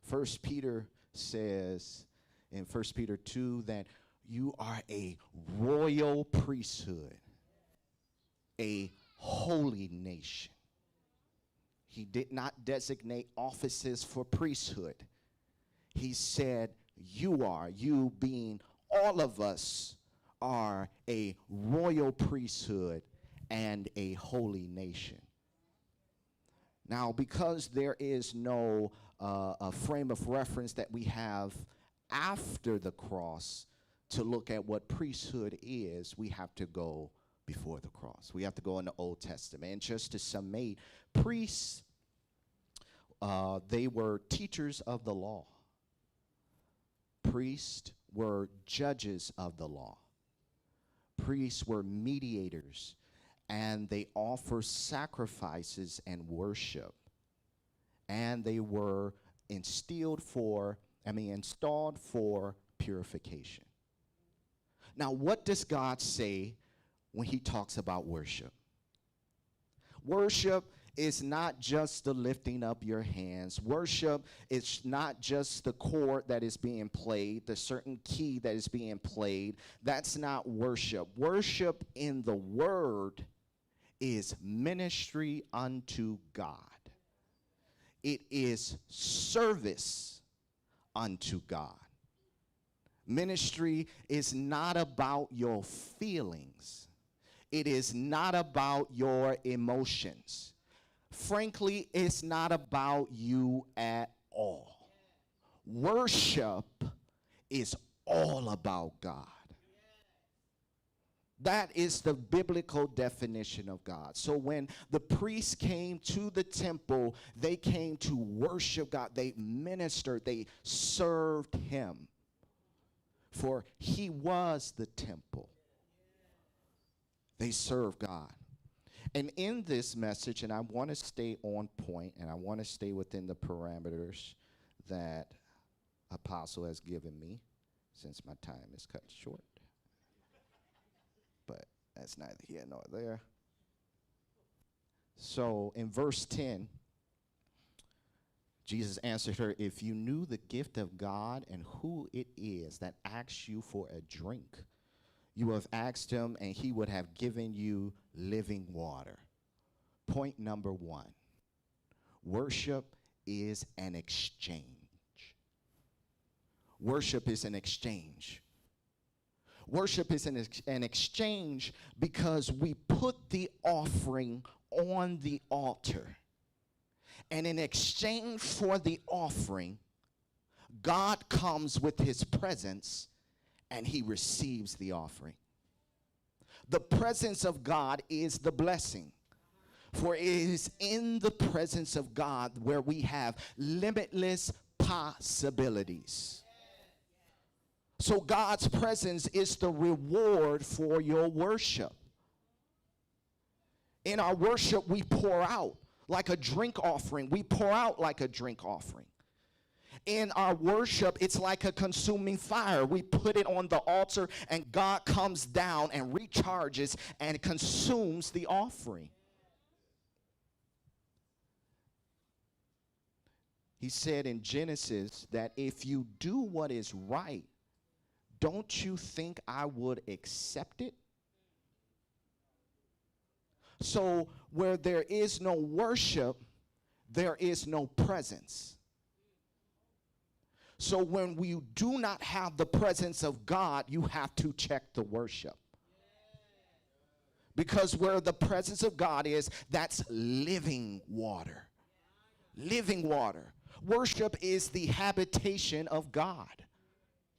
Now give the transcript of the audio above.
First Peter says in First Peter 2 that you are a royal priesthood, a holy nation. He did not designate offices for priesthood. He said you being all of us, are a royal priesthood and a holy nation. Now, because there is no a frame of reference that we have after the cross to look at what priesthood is, we have to go before the cross. We have to go in the Old Testament. And just to summate, priests, they were teachers of the law. Priests were judges of the law. Priests were mediators, and they offer sacrifices and worship. And they were installed for purification. Now, what does God say when he talks about worship? Worship is not just the lifting up your hands. Worship is not just the chord that is being played, the certain key that is being played. That's not worship. Worship in the word is ministry unto God. It is service unto God. Ministry is not about your feelings. It is not about your emotions. Frankly, it's not about you at all. Worship is all about God. That is the biblical definition of God. So when the priests came to the temple, they came to worship God. They ministered, they served him. For he was the temple. They served God. And in this message, and I want to stay on point, and I want to stay within the parameters that Apostle has given me, since my time is cut short. But that's neither here nor there. So in verse 10, Jesus answered her, if you knew the gift of God and who it is that asks you for a drink, you would have asked him and he would have given you living water. Point number one, worship is an exchange. Worship is an exchange. Worship is an exchange because we put the offering on the altar. And in exchange for the offering, God comes with his presence and he receives the offering. The presence of God is the blessing. For it is in the presence of God where we have limitless possibilities. So God's presence is the reward for your worship. In our worship, we pour out like a drink offering. We pour out like a drink offering. In our worship, it's like a consuming fire. We put it on the altar, and God comes down and recharges and consumes the offering. He said in Genesis that if you do what is right, don't you think I would accept it? So where there is no worship, there is no presence. So when we do not have the presence of God, you have to check the worship. Because where the presence of God is, that's living water. Living water. Worship is the habitation of God.